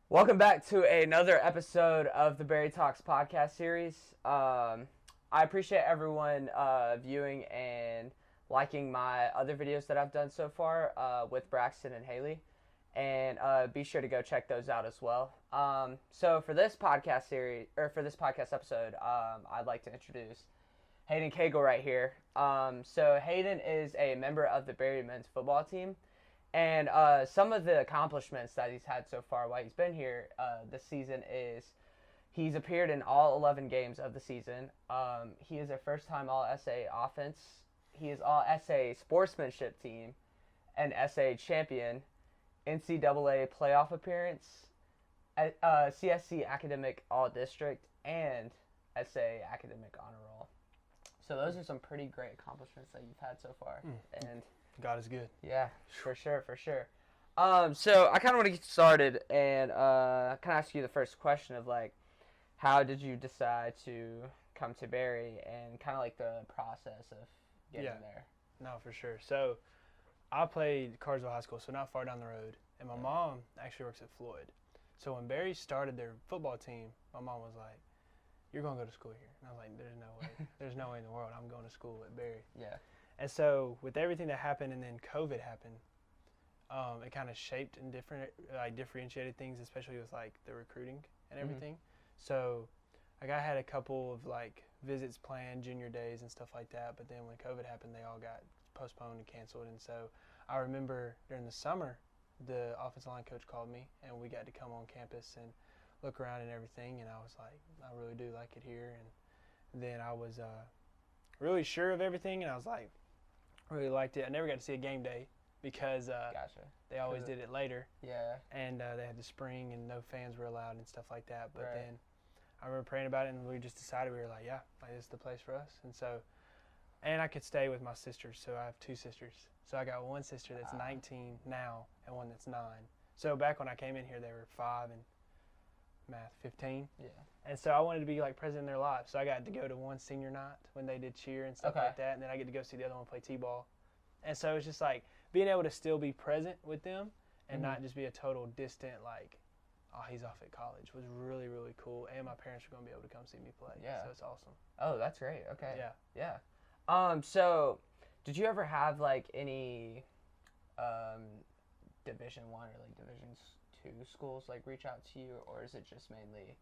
Welcome back to another episode of the BerryTalks podcast series. I appreciate everyone viewing and liking my other videos that I've done so far with Braxton and Haley, and be sure to go check those out as well. So for this podcast series or for this podcast episode, I'd like to introduce Hayden Cagle right here. So Hayden is a member of the Berry men's football team. And some of the accomplishments that he's had so far while he's been here this season is he's appeared in all 11 games of the season. He is a first-time All-SA offense. He is All-SA sportsmanship team, an SA champion, NCAA playoff appearance, CSC academic all-district, and SA academic honor roll. So those are some pretty great accomplishments that you've had so far. And God is good. yeah, for sure. So I kind of want to get started and kind of ask you the first question of like, how did you decide to come to Berry and kind of like the process of getting there? No, for sure. So I played Carsville High School, so not far down the road. And my mom actually works at Floyd. So when Berry started their football team, my mom was like, "You're going to go to school here." And I was like, "There's no way. There's no way in the world I'm going to school at Berry." Yeah. And so with everything that happened and then COVID happened, it kind of shaped and differentiated things, especially with like the recruiting and everything. So like I had a couple of like visits planned, junior days and stuff like that. But then when COVID happened, they all got postponed and canceled. And so I remember during the summer, the offensive line coach called me and we got to come on campus and look around and everything. And I was like, I really do like it here. And then I was really sure of everything. And I was like, really liked it. I never got to see a game day because they always did it later. Yeah. And they had the spring and no fans were allowed and stuff like that. But then I remember praying about it and we just decided, we were like, yeah, like this is the place for us. And so, and I could stay with my sisters. So I have two sisters. So I got one sister that's 19 now and one that's 9. So back when I came in here, they were 5 and 15. Yeah. And so I wanted to be like present in their lives. So I got to go to one senior night when they did cheer and stuff like that. And then I get to go see the other one play t-ball. And so it's just like being able to still be present with them and not just be a total distant like, oh, he's off at college was really, really cool. And my parents are going to be able to come see me play. Yeah. So it's awesome. Oh, that's great. Okay. Yeah. Yeah. So did you ever have like any Division I or like Division II schools like reach out to you, or is it just mainly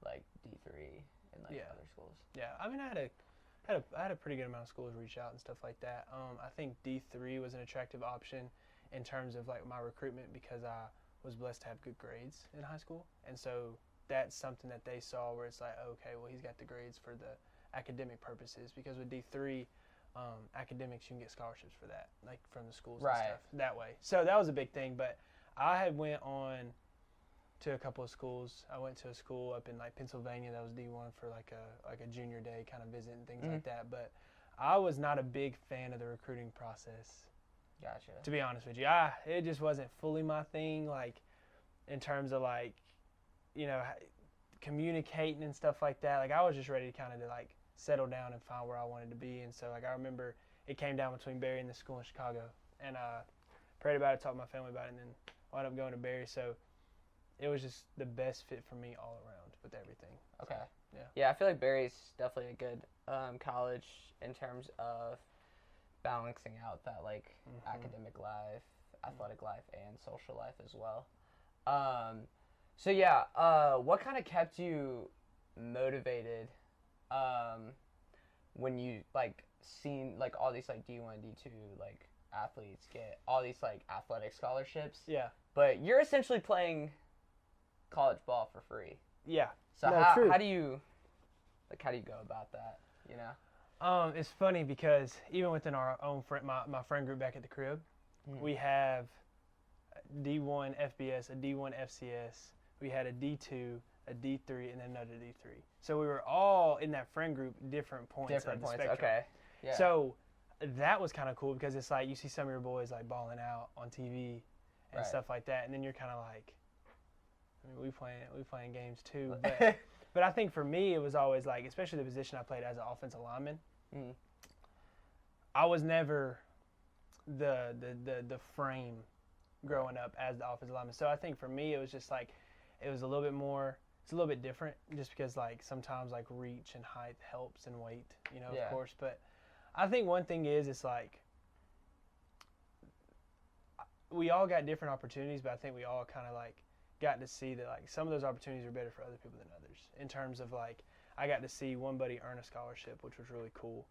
like D3 and like other schools? Yeah, I mean, I had a pretty good amount of schools reach out and stuff like that. I think D3 was an attractive option in terms of like my recruitment because I was blessed to have good grades in high school, and so that's something that they saw where it's like, okay, well, he's got the grades for the academic purposes, because with D3 academics you can get scholarships for that, like from the schools and stuff that way. So that was a big thing. But I had went on to a couple of schools. I went to a school up in like Pennsylvania that was D1 for like a junior day kind of visit and things like that. But I was not a big fan of the recruiting process. Gotcha. To be honest with you, it just wasn't fully my thing. Like in terms of like, you know, communicating and stuff like that. Like I was just ready to kind of like settle down and find where I wanted to be. And so like I remember it came down between Berry and the school in Chicago, and prayed about it, talked to my family about it, and then wound up going to Berry. So it was just the best fit for me all around with everything. Okay. So, yeah, I feel like Berry's definitely a good college in terms of balancing out that like academic life, athletic life, and social life as well. So yeah, what kind of kept you motivated when you like seen like all these like D1, D2 like athletes get all these like athletic scholarships? Yeah. But you're essentially playing college ball for free. Yeah. So how do you go about that, you know? It's funny because even within our own my friend group back at the crib, we have a D1 FBS, a D1 FCS, we had a D2, a D3, and then another D3. So we were all in that friend group different points of the spectrum. Okay. Yeah. So that was kind of cool because it's like you see some of your boys like balling out on TV and stuff like that, and then you're kind of like, I mean, we playing games too, but I think for me it was always like, especially the position I played as an offensive lineman, I was never the frame growing up as the offensive lineman. So I think for me it was just like it was a little bit more. It's a little bit different, just because like sometimes like reach and height helps and weight, you know, of course. But I think one thing is it's like we all got different opportunities, but I think we all kind of like got to see that like some of those opportunities are better for other people than others. In terms of like I got to see one buddy earn a scholarship, which was really cool.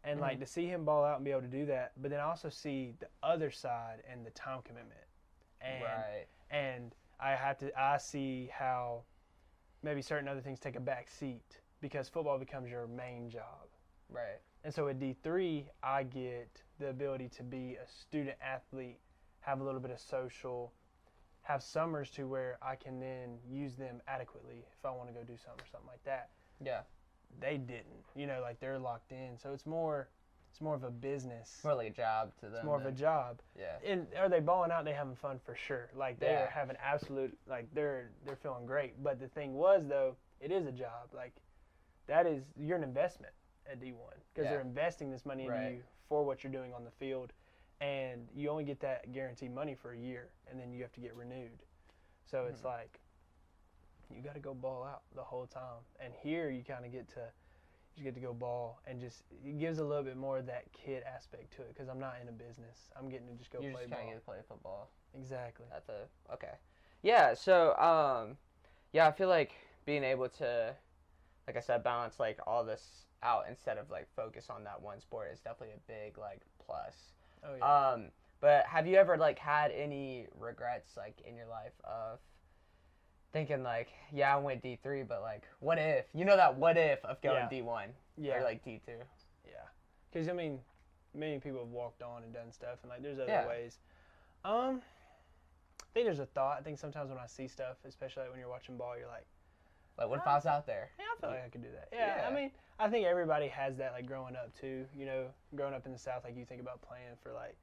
And like to see him ball out and be able to do that, but then I also see the other side and the time commitment. And I see how maybe certain other things take a back seat because football becomes your main job. Right. And so at D3, I get the ability to be a student athlete, have a little bit of social, have summers to where I can then use them adequately if I want to go do something or something like that. Yeah. They didn't, you know, like they're locked in. So it's more of a business. More like a job to them. It's more of a job. Yeah. And are they balling out? They having fun for sure. Like they're having absolute, like they're feeling great. But the thing was though, it is a job. Like you're an investment at D1 because they're investing this money into you for what you're doing on the field, and you only get that guaranteed money for a year, and then you have to get renewed. So it's like you got to go ball out the whole time. And here you kind of get to go ball, and just it gives a little bit more of that kid aspect to it because I'm not in a business. I'm getting to just go play ball. You just kind of get to play football. Exactly. Okay. Yeah. So I feel like being able to, like I said, balance like all this out instead of like focus on that one sport is definitely a big like plus. Oh yeah. But have you ever like had any regrets like in your life of thinking like, yeah, I went D3, but like, what if? You know that what if of going D1 or like D2? Yeah. Because I mean, many people have walked on and done stuff, and like there's other ways. I think there's a thought. I think sometimes when I see stuff, especially like when you're watching ball, you're like, what if I was out there? Yeah, I feel like I could do that. Yeah, I mean, I think everybody has that like growing up too. You know, growing up in the South, like you think about playing for like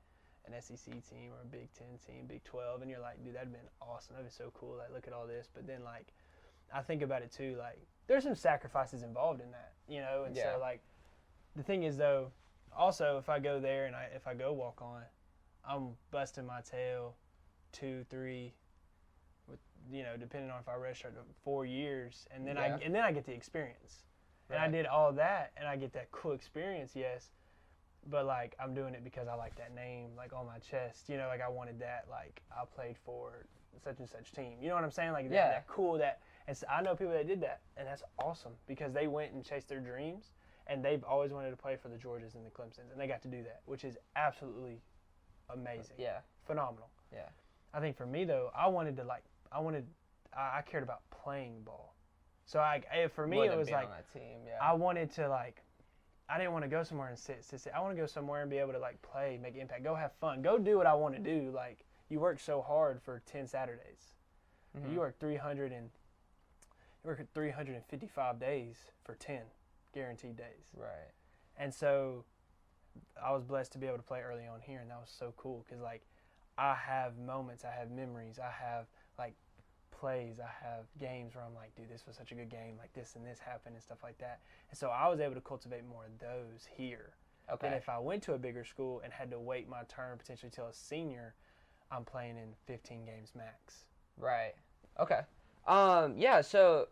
an SEC team or a Big 10 team, Big 12, and you're like, dude, that'd been awesome. That'd be so cool. Like, look at all this. But then, like, I think about it too. Like, there's some sacrifices involved in that, you know. And so, like, the thing is though, also if I go there and if I go walk on, I'm busting my tail 2, 3, with, you know, depending on if I redshirt 4 years, and then I get the experience, and I did all that, and I get that cool experience, yes. But, like, I'm doing it because I like that name, like, on my chest. You know, like, I wanted that, like, I played for such and such team. You know what I'm saying? Like, that cool, and so I know people that did that, and that's awesome because they went and chased their dreams, and they've always wanted to play for the Georgias and the Clemsons, and they got to do that, which is absolutely amazing. Yeah. Phenomenal. Yeah. I think for me, though, I cared about playing ball. So, for me, it was like, on that team, I wanted to, like, I didn't want to go somewhere and sit. I want to go somewhere and be able to, like, play, make impact, go have fun, go do what I want to do. Like, you work so hard for 10 Saturdays. You work 355 days for 10 guaranteed days. Right. And so I was blessed to be able to play early on here, and that was so cool because, like, I have moments, I have memories, I have, like, plays, I have games where I'm like, dude, this was such a good game, like this and this happened and stuff like that. And so I was able to cultivate more of those here. Okay. Than if I went to a bigger school and had to wait my turn potentially till a senior, I'm playing in 15 games max. Right. Okay. Yeah, so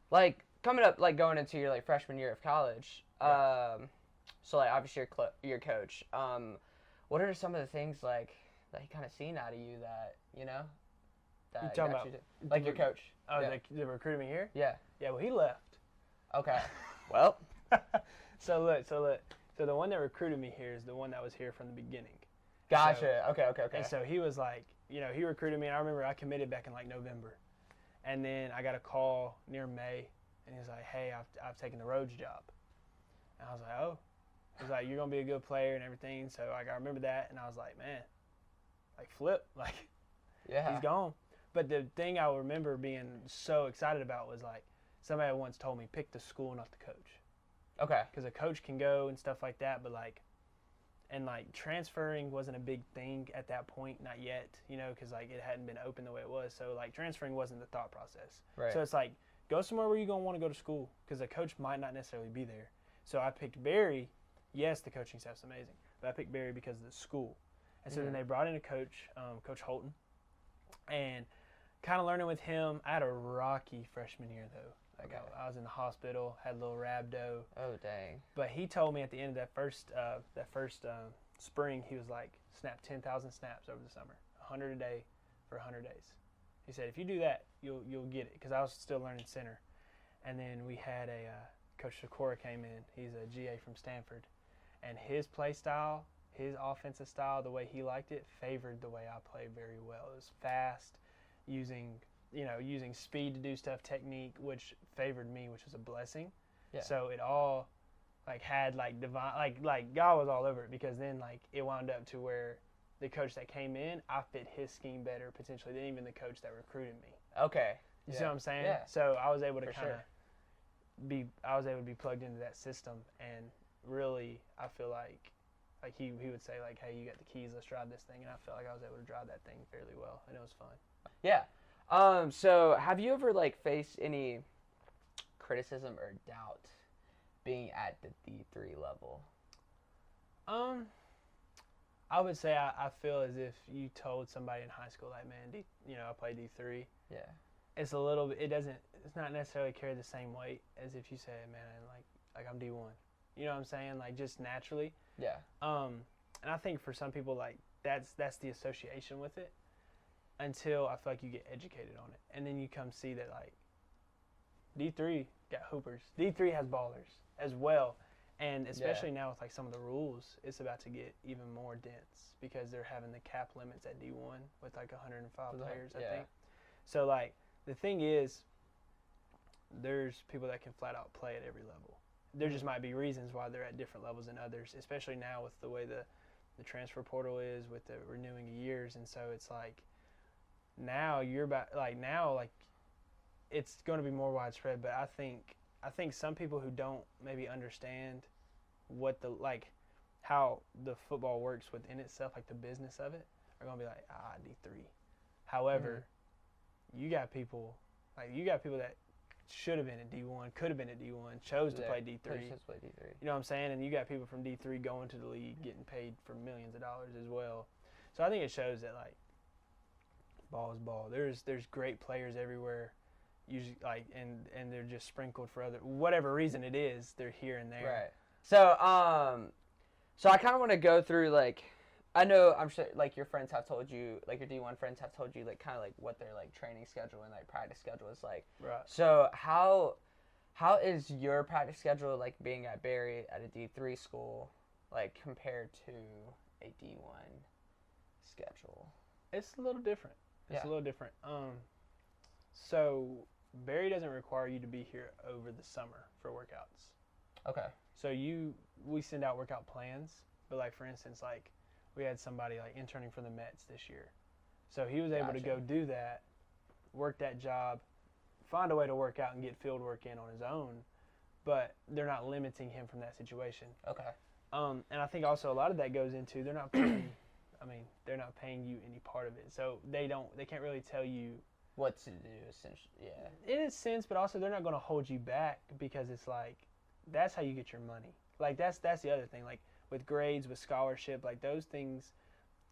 like coming up, like going into your like freshman year of college, so like obviously your coach, what are some of the things like that he kind of seen out of you that, you know, you talking about like your coach? Oh, the recruited me here? Yeah. Yeah, well, he left. Okay. Well. So look. So the one that recruited me here is the one that was here from the beginning. Gotcha. So, okay. And so he was like, you know, he recruited me. And I remember I committed back in like November. And then I got a call near May. And he was like, hey, I've taken the Rhodes job. And I was like, oh. He was like, you're going to be a good player and everything. So like, I remember that. And I was like, man, like flip. Like, he's gone. But the thing I remember being so excited about was like somebody once told me, pick the school, not the coach. Okay. Because a coach can go and stuff like that, but like, and like transferring wasn't a big thing at that point, not yet, you know, because like it hadn't been open the way it was. So like transferring wasn't the thought process. Right. So it's like, go somewhere where you're going to want to go to school because a coach might not necessarily be there. So I picked Berry. Yes, the coaching staff's amazing, but I picked Berry because of the school. And so then they brought in a coach, Coach Holton, and kind of learning with him. I had a rocky freshman year though. Like Okay. I was in the hospital, had a little rhabdo. Oh dang. But he told me at the end of that first spring, he was like, snap 10,000 snaps over the summer, 100 a day for 100 days. He said, if you do that, you'll get it. Because I was still learning center. And then we had Coach Sikora came in. He's a GA from Stanford. And his play style, his offensive style, the way he liked it, favored the way I played very well. It was fast, using speed to do stuff, technique, which favored me, which was a blessing. Yeah. So it all had divine, like God was all over it, because then it wound up to where the coach that came in, I fit his scheme better potentially than even the coach that recruited me. Okay. You see what I'm saying? Yeah. So I was able to For be plugged into that system, and really I feel like he would say hey, you got the keys, let's drive this thing, and I felt like I was able to drive that thing fairly well, and it was fun. Yeah. So have you ever faced any criticism or doubt being at the D3 level? I would say I feel as if you told somebody in high school, man, I play D3. Yeah. It's a little bit. It's not necessarily carry the same weight as if you say, man, like I'm D1. You know what I'm saying? Just naturally. Yeah. And I think for some people, that's the association with it, until I feel like you get educated on it, and then you come see that D3 got hoopers. D3 has ballers as well. And especially now with some of the rules, it's about to get even more dense, because they're having the cap limits at D1 with 105 players, I think. So the thing is, there's people that can flat out play at every level. There just might be reasons why they're at different levels than others, especially now with the way the transfer portal is, with the renewing of years. And so it's now it's going to be more widespread. But I think some people who don't maybe understand what how the football works within itself, the business of it, are going to be D3. However, you got people that should have been at D1, could have been at D1, chose to play D3. You know what I'm saying? And you got people from D3 going to the league, getting paid for millions of dollars as well. So I think it shows that ball is ball. There's great players everywhere. Usually, and they're just sprinkled for whatever reason it is, they're here and there. Right. So so I kind of want to go through I know, I'm sure your friends have told you, your D1 friends have told you kind of what their training schedule and practice schedule is like. Right. So how is your practice schedule being at Berry at a D3 school compared to a D1 schedule? It's a little different. It's a little different. So Berry doesn't require you to be here over the summer for workouts. Okay. So we send out workout plans, but for instance, we had somebody interning for the Mets this year. So he was able to go do that, work that job, find a way to work out and get field work in on his own, but they're not limiting him from that situation. Okay. And I think also a lot of that goes into they're not paying they're not paying you any part of it. So they can't really tell you what to do, essentially. Yeah. In a sense, but also they're not going to hold you back, because it's that's how you get your money. That's the other thing. With grades, with scholarship, those things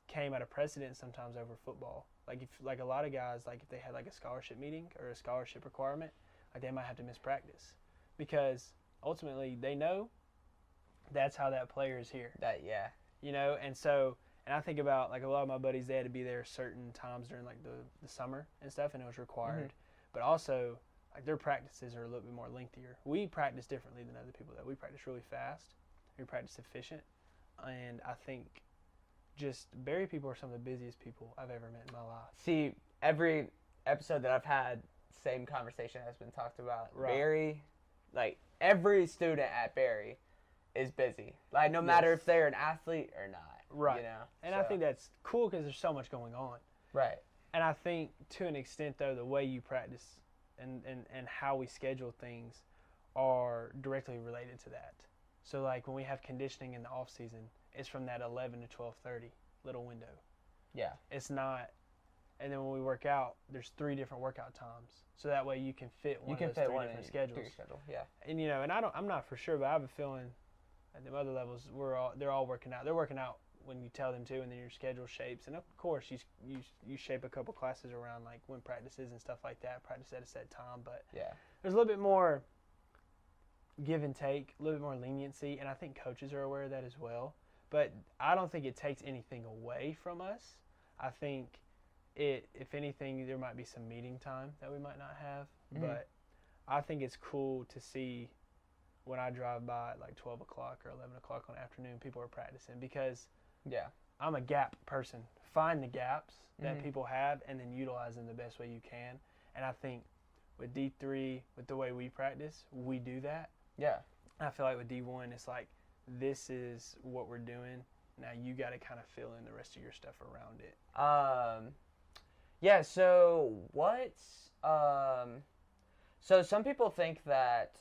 came at a precedent sometimes over football. If a lot of guys, if they had a scholarship meeting or a scholarship requirement, they might have to miss practice, because ultimately they know that's how that player is here. And I think about a lot of my buddies, they had to be there certain times during the summer and stuff, and it was required. Mm-hmm. But also their practices are a little bit more lengthier. We practice differently than other people. That we practice really fast. We practice efficient, and I think just Berry people are some of the busiest people I've ever met in my life. See, every episode that I've had, same conversation has been talked about. Right. Berry, every student at Berry is busy. No matter if they're an athlete or not. Right. And I think that's cool, because there's so much going on. Right. And I think to an extent, though, the way you practice and how we schedule things are directly related to that. So when we have conditioning in the off season, it's from that 11 to 12:30 little window. Yeah. It's not. And then when we work out, there's 3 different workout times. So that way you can fit one of those 3 different schedules. Yeah. And I'm not for sure, but I have a feeling at the other levels they're all working out. They're working out when you tell them to, and then your schedule shapes. And of course, you shape a couple classes around like when practices and stuff like that. Practice at a set time, but there's a little bit more give and take, a little bit more leniency, and I think coaches are aware of that as well. But I don't think it takes anything away from us. I think if anything, there might be some meeting time that we might not have, but I think it's cool to see when I drive by at like 12 o'clock or 11 o'clock on the afternoon, people are practicing, because I'm a gap person. Find the gaps that people have and then utilize them the best way you can. And I think with D3, with the way we practice, we do that. Yeah. I feel like with D1, it's like, this is what we're doing. Now you got to kind of fill in the rest of your stuff around it. Yeah, so so some people think that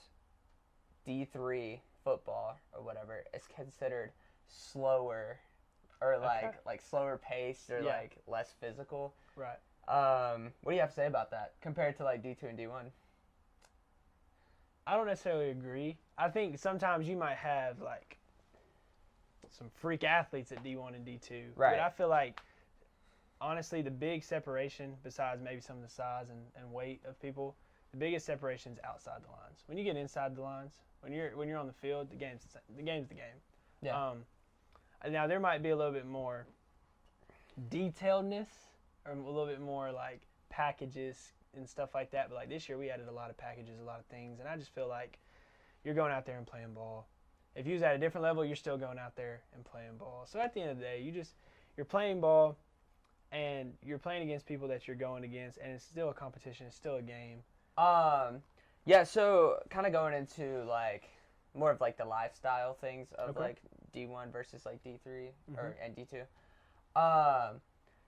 D3 football or whatever is considered slower, or like slower paced, or like less physical. Right. What do you have to say about that compared to like D2 and D1? I don't necessarily agree. I think sometimes you might have like some freak athletes at D1 and D2. Right. But I feel like, honestly, the big separation, besides maybe some of the size and weight of people, the biggest separation is outside the lines. When you get inside the lines, when you're on the field, the game's the game. Yeah. Now there might be a little bit more detailedness, or a little bit more like packages and stuff like that. But like this year, we added a lot of packages, a lot of things, and I just feel like you're going out there and playing ball. If you was at a different level, you're still going out there and playing ball. So at the end of the day, you're playing ball, and you're playing against people that you're going against, and it's still a competition. It's still a game. Yeah. So kind of going into like more of like the lifestyle things of like D1 versus like D3 and D2.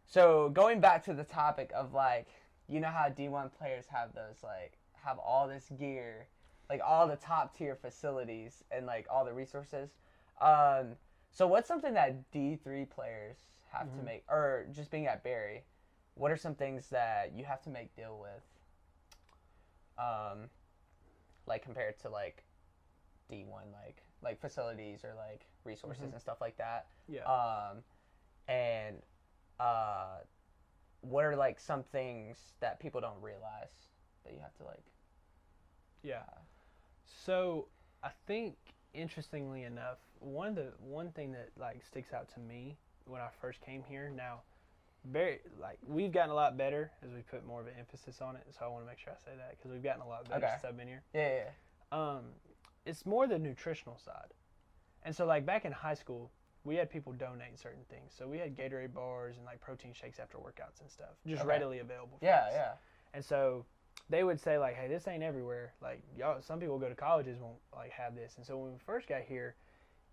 So going back to the topic of like, you know how D1 players have all this gear, like all the top tier facilities and like all the resources. So what's something that D3 players have to make, or just being at Berry, what are some things that you have to make deal with? Like compared to like D1, like facilities or like resources and stuff like that. Yeah. And what are like some things that people don't realize that you have to like? Yeah. So I think, interestingly enough, one thing that like sticks out to me when I first came here. Now, we've gotten a lot better as we put more of an emphasis on it. So I want to make sure I say that, because we've gotten a lot better since I've been here. Yeah. It's more the nutritional side. And so like back in high school, we had people donate certain things. So we had Gatorade bars and like protein shakes after workouts and stuff, just readily available for us. Yeah. And so they would say like, hey, this ain't everywhere. Like, y'all, some people go to colleges won't like have this. And so when we first got here,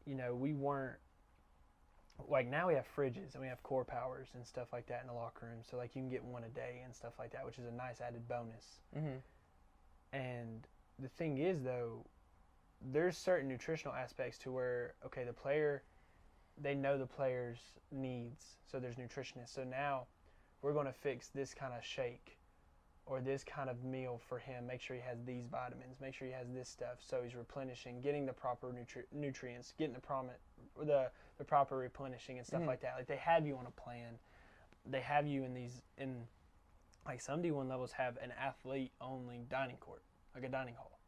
you know, we weren't like, now we have fridges and we have core powers and stuff like that in the locker room. So like you can get one a day and stuff like that, which is a nice added bonus. And the thing is though, there's certain nutritional aspects to where, okay, the player, they know the player's needs. So there's nutritionists. So now we're going to fix this kind of shake or this kind of meal for him. Make sure he has these vitamins. Make sure he has this stuff. So he's replenishing, getting the proper nutrients, getting the proper replenishing and stuff like that. Like they have you on a plan. They have you in like some D1 levels have an athlete only dining court, like a dining hall.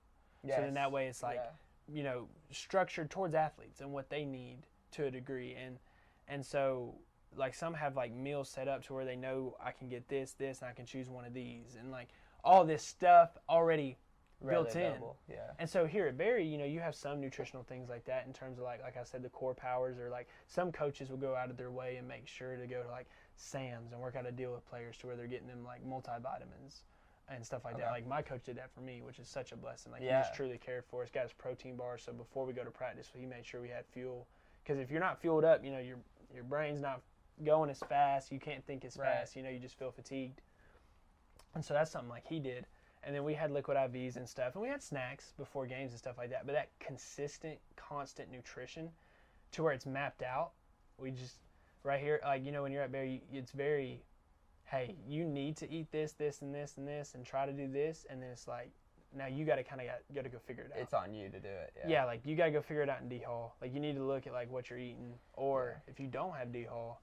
Yes. So then that way it's like, you know, structured towards athletes and what they need to a degree. And so like some have like meals set up to where they know I can get this, and I can choose one of these, and like all this stuff already built in. Yeah. And so here at Berry, you know, you have some nutritional things like that in terms of like I said, the core powers, or like some coaches will go out of their way and make sure to go to like Sam's and work out a deal with players to where they're getting them like multivitamins and stuff like that. Like my coach did that for me, which is such a blessing. Like he just truly cared for us. Got us protein bars, so before we go to practice, he made sure we had fuel. Because if you're not fueled up, you know, your brain's not going as fast. You can't think as fast. You know, you just feel fatigued. And so that's something like he did. And then we had liquid IVs and stuff, and we had snacks before games and stuff like that. But that consistent, constant nutrition, to where it's mapped out. We just right here, like, you know, when you're at Berry, it's very, hey, you need to eat this, this, and this, and this, and try to do this. And then it's like, now you got to kind of got to go figure it out. It's on you to do it. Yeah, like you got to go figure it out in D Hall. Like you need to look at like what you're eating, or if you don't have D Hall,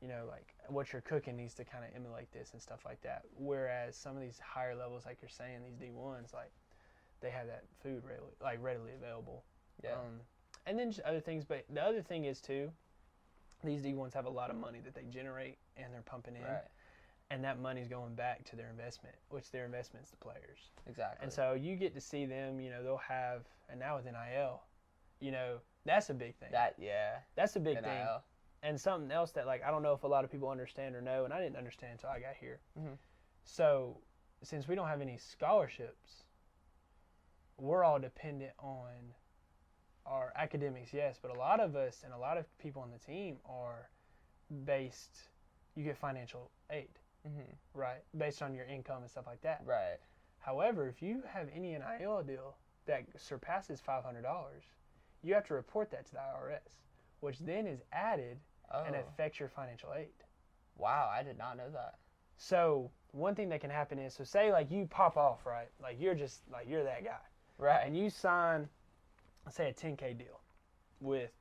you know, like what you're cooking needs to kind of emulate this and stuff like that. Whereas some of these higher levels, like you're saying, these D1s, like they have that food readily available. Yeah. And then just other things, but the other thing is too, these D1s have a lot of money that they generate and they're pumping in. Right. And that money's going back to their investment, which their investment's the players. Exactly. And so you get to see them, you know, they'll have, and now with NIL, you know, that's a big thing. That's a big thing. And something else that, like, I don't know if a lot of people understand or know, and I didn't understand until I got here. Mm-hmm. So since we don't have any scholarships, we're all dependent on our academics, yes, but a lot of us and a lot of people on the team are based, you get financial aid. Mm-hmm. Right, based on your income and stuff like that. Right. However, if you have any NIL deal that surpasses $500, you have to report that to the IRS, which then is added and affects your financial aid. Wow, I did not know that. So one thing that can happen is, so say like you pop off, right? Like you're just like you're that guy, right? And you sign, let's say a $10K deal with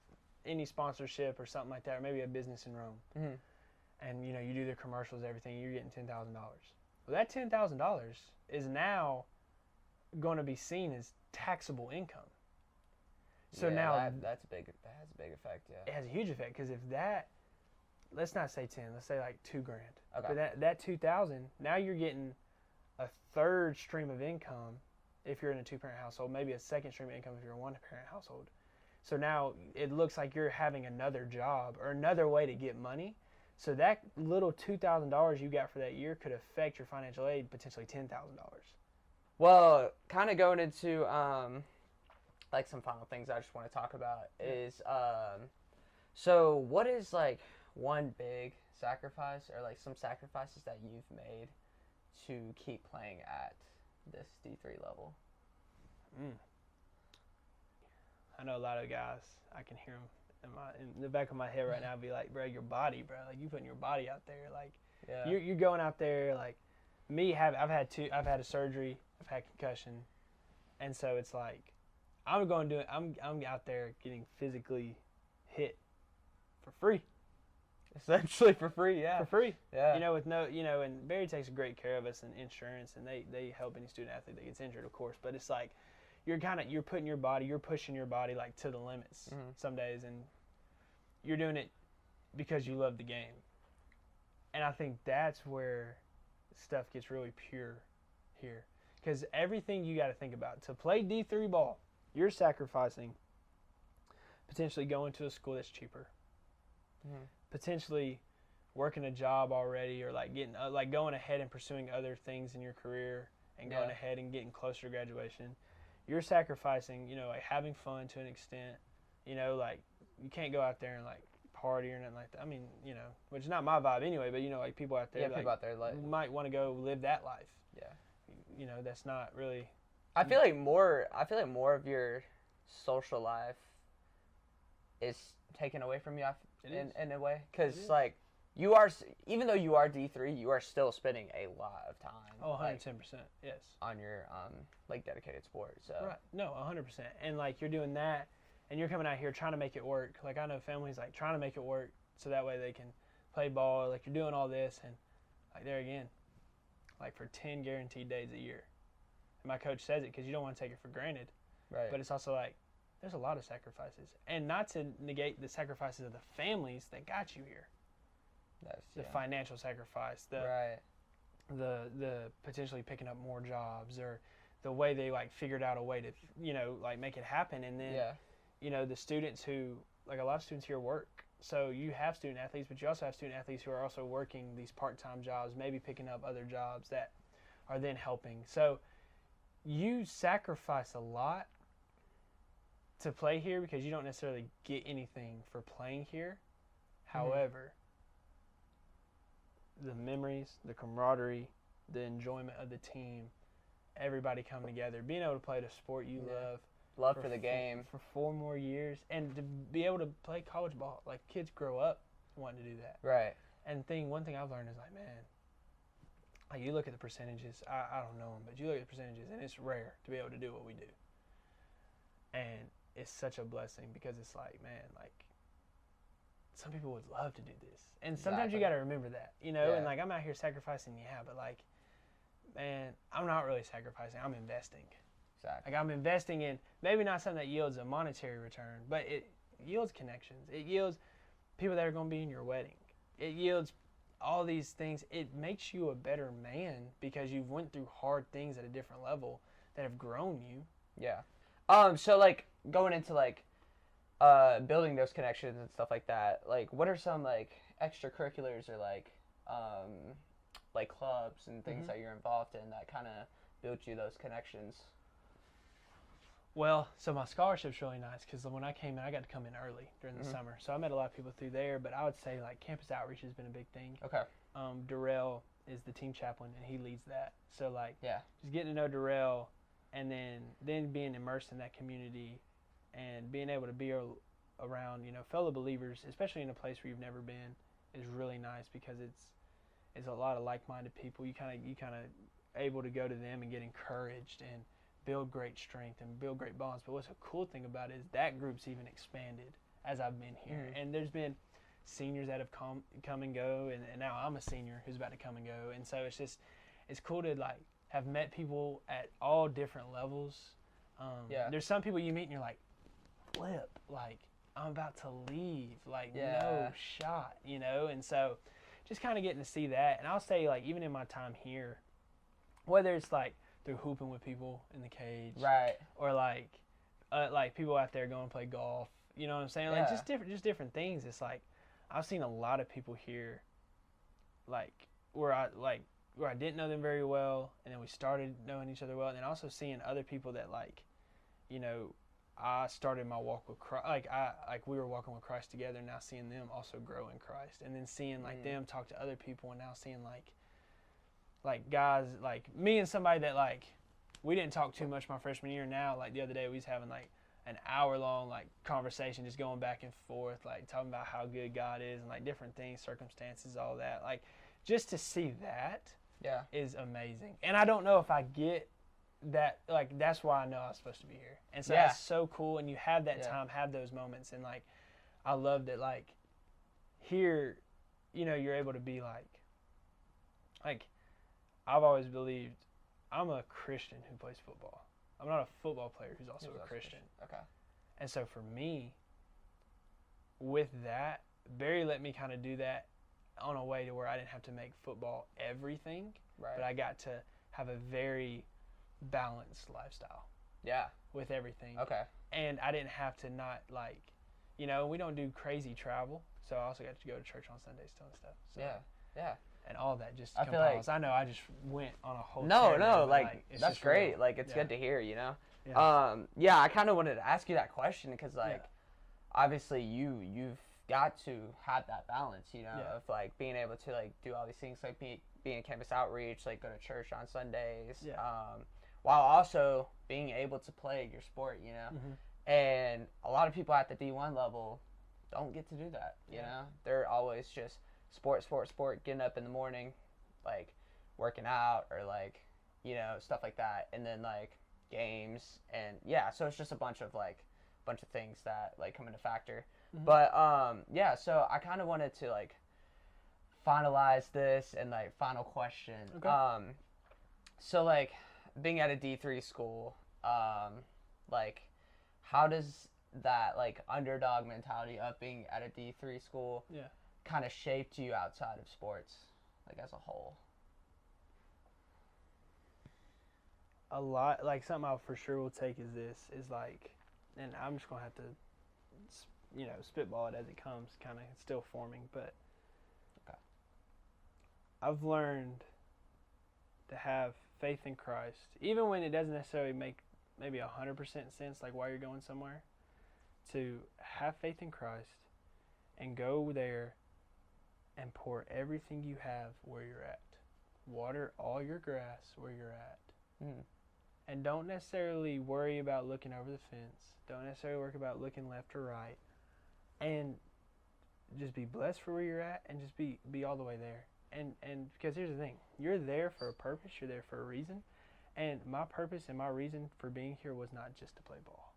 any sponsorship or something like that, or maybe a business in Rome. Mm-hmm. And, you know, you do their commercials, everything, you're getting $10,000. Well, that $10,000 is now going to be seen as taxable income. So now that has a big effect, yeah. It has a huge effect, because if that, let's not say 10, let's say like $2,000. Okay. But that 2,000, now you're getting a third stream of income if you're in a two-parent household, maybe a second stream of income if you're a one-parent household. So now it looks like you're having another job or another way to get money. So that little $2,000 you got for that year could affect your financial aid, potentially $10,000. Well, kind of going into like some final things I just want to talk about is so what is like one big sacrifice or like some sacrifices that you've made to keep playing at this D3 level? I know a lot of guys, I can hear them in the back of my head right now, be like, bro, your body, bro, like you putting your body out there, like you're going out there, like me, I've had a surgery, I've had concussion, and so it's like I'm out there getting physically hit for free, essentially for free, for free, yeah. You know, with no, you know, and Berry takes great care of us and insurance, and they help any student athlete that gets injured, of course, but it's like you're putting your body, you're pushing your body like to the limits some days, and you're doing it because you love the game. And I think that's where stuff gets really pure here. Because everything you got to think about. To play D3 ball, you're sacrificing potentially going to a school that's cheaper. Potentially working a job already, or like getting like going ahead and pursuing other things in your career and going ahead and getting closer to graduation. You're sacrificing, you know, like having fun to an extent. You know, like you can't go out there and like party or nothing like that. I mean, you know, which is not my vibe anyway, but you know, like people out there, people out there like might want to go live that life. Yeah. You know, that's not really. I feel like more of your social life is taken away from you in a way, because like you are, even though you are D3, you are still spending a lot of time. Oh, 110%, yes. On your like dedicated sport. So. Right. No, 100%. And like you're doing that, and you're coming out here trying to make it work. Like I know families like trying to make it work so that way they can play ball. Like you're doing all this, and like there again, like for 10 guaranteed days a year. And my coach says it because you don't want to take it for granted. Right. But it's also like there's a lot of sacrifices, and not to negate the sacrifices of the families that got you here. The financial sacrifice, the potentially picking up more jobs, or the way they like figured out a way to, you know, like make it happen. And then you know, the students who, like a lot of students here work, so you have student athletes, but you also have student athletes who are also working these part-time jobs, maybe picking up other jobs that are then helping. So you sacrifice a lot to play here because you don't necessarily get anything for playing here. However, the memories, the camaraderie, the enjoyment of the team, everybody coming together, being able to play the sport you love for the game for 4 more years, and to be able to play college ball. Like kids grow up wanting to do that. Right. And one thing I've learned is like, man, like you look at the percentages. I don't know them, but you look at the percentages, and it's rare to be able to do what we do. And it's such a blessing because it's like, man, like some people would love to do this, and sometimes you got to remember that, you know. Yeah. And like I'm out here sacrificing, yeah, but like, man, I'm not really sacrificing. I'm investing. Exactly. Like I'm investing in maybe not something that yields a monetary return, but it yields connections. It yields people that are going to be in your wedding. It yields all these things. It makes you a better man because you've went through hard things at a different level that have grown you. Yeah. So like going into like building those connections and stuff like that, like what are some like extracurriculars or like clubs and things that you're involved in that kind of build you those connections? Well, so my scholarship's really nice because when I came in, I got to come in early during the summer. So I met a lot of people through there, but I would say like campus outreach has been a big thing. Okay. Darrell is the team chaplain and he leads that. So like Yeah. just getting to know Darrell and then being immersed in that community and being able to be around, you know, fellow believers, especially in a place where you've never been, is really nice because it's a lot of like-minded people. You kind of able to go to them and get encouraged and build great strength and build great bonds. But what's a cool thing about it is that group's even expanded as I've been here. And there's been seniors that have come and go, and now I'm a senior who's about to come and go. And so it's cool to like have met people at all different levels. There's some people you meet and you're like, flip, like I'm about to leave, like no shot, you know. And so just kind of getting to see that. And I'll say like even in my time here, whether it's like through hooping with people in the cage, right, or like people out there going to play golf, you know what I'm saying? Like just different things. It's like I've seen a lot of people here, like where I didn't know them very well, and then we started knowing each other well, and then also seeing other people that like, you know, I started my walk with Christ, like we were walking with Christ together, and now seeing them also grow in Christ, and then seeing like them talk to other people, and now seeing like guys like me and somebody that like we didn't talk too much my freshman year. Now like the other day we was having like an hour-long like conversation, just going back and forth, like talking about how good God is and like different things, circumstances, all that. Like just to see that is amazing. And I don't know if I get that, like that's why I know I was supposed to be here. And so that's so cool. And you have that time, have those moments, and like I love that like here, you know, you're able to be like I've always believed I'm a Christian who plays football. I'm not a football player who's also a Christian. Okay. And so for me, with that, Barry let me kind of do that on a way to where I didn't have to make football everything, but I got to have a very balanced lifestyle. Yeah. With everything. Okay. And I didn't have to not like, you know, we don't do crazy travel, so I also got to go to church on Sundays still and stuff. So, yeah. And all that just I compiles. I know I just went on a whole like that's great. Real. Like it's good to hear, you know. Yeah. I kind of wanted to ask you that question because like obviously you've got to have that balance, you know, of like being able to like do all these things, like being campus outreach, like go to church on Sundays, while also being able to play your sport, you know. And a lot of people at the D1 level don't get to do that, you know. They're always just sport, getting up in the morning, like working out or like, you know, stuff like that, and then like games, and so it's just a bunch of things that like come into factor. But so I kind of wanted to like finalize this and like final question. So like being at a D3 school, like how does that like underdog mentality of being at a D3 school kind of shaped you outside of sports, like as a whole? A lot, like something I for sure will take is like, and I'm just gonna have to, you know, spitball it as it comes, kind of still forming, but I've learned to have faith in Christ, even when it doesn't necessarily make maybe 100% sense, like why you're going somewhere, to have faith in Christ and go there and pour everything you have where you're at. Water all your grass where you're at. And don't necessarily worry about looking over the fence. Don't necessarily worry about looking left or right. And just be blessed for where you're at and just be all the way there. And because here's the thing, you're there for a purpose, you're there for a reason, and my purpose and my reason for being here was not just to play ball.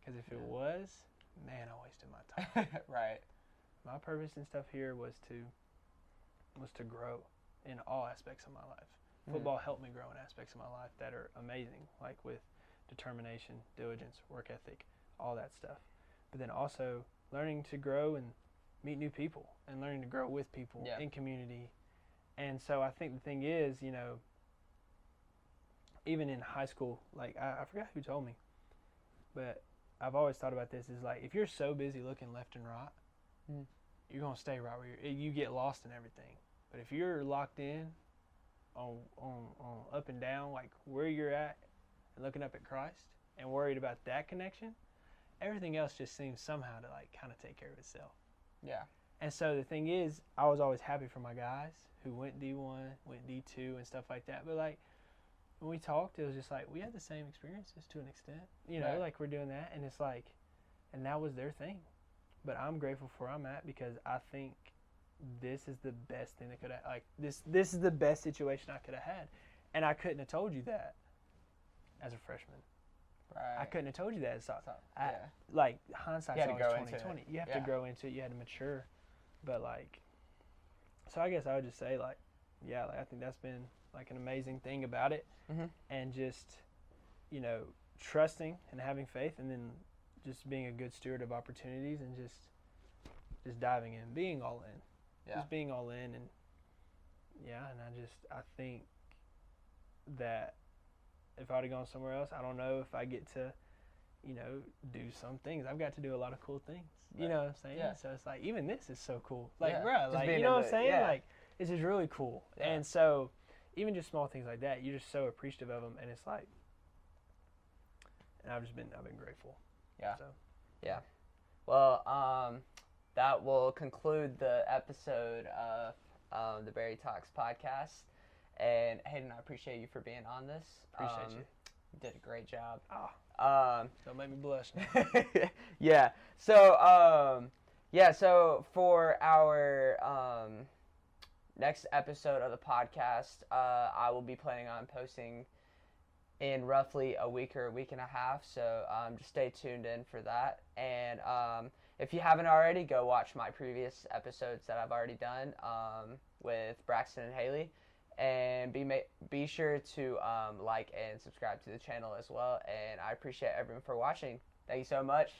Because if it was, man, I wasted my time. Right. My purpose and stuff here was to grow in all aspects of my life. Football helped me grow in aspects of my life that are amazing, like with determination, diligence, work ethic, all that stuff. But then also learning to grow and meet new people and learning to grow with people in community. And so I think the thing is, you know, even in high school, like I forgot who told me, but I've always thought about this, is like if you're so busy looking left and right, you're going to stay right where you get lost in everything. But if you're locked in on up and down, like where you're at and looking up at Christ and worried about that connection, everything else just seems somehow to like kind of take care of itself. Yeah. And so the thing is, I was always happy for my guys who went D1, went D2 and stuff like that. But like when we talked, it was just like we had the same experiences to an extent, you know, like we're doing that. And it's like, and that was their thing. But I'm grateful for where I'm at because I think this is the best thing that could have, like, this is the best situation I could have had. And I couldn't have told you that as a freshman. Right. I couldn't have told you that. So yeah. Like, hindsight's always always 20/20. You have to grow into it. You had to mature. But, like, so I guess I would just say, like, yeah, like, I think that's been, like, an amazing thing about it. And just, you know, trusting and having faith, and then just being a good steward of opportunities, and just diving in, being all in. Just being all in. And, and I think that if I would have gone somewhere else, I don't know if I get to, you know, do some things. I've got to do a lot of cool things. You know what I'm saying? Yeah. So it's like, even this is so cool. Like, bro, like, you know what I'm saying? Yeah. Like, this is really cool. Yeah. And so, even just small things like that, you're just so appreciative of them. And it's like, and I've been grateful. Yeah. So. Yeah. Well, that will conclude the episode of the BerryTalks podcast. And Hayden, I appreciate you for being on this. Appreciate you. You did a great job. Don't make me blush now. Yeah. So, so for our next episode of the podcast, I will be planning on posting in roughly a week or a week and a half. So just stay tuned in for that. And if you haven't already, go watch my previous episodes that I've already done with Braxton and Haley. And be sure to like and subscribe to the channel as well. And I appreciate everyone for watching. Thank you so much.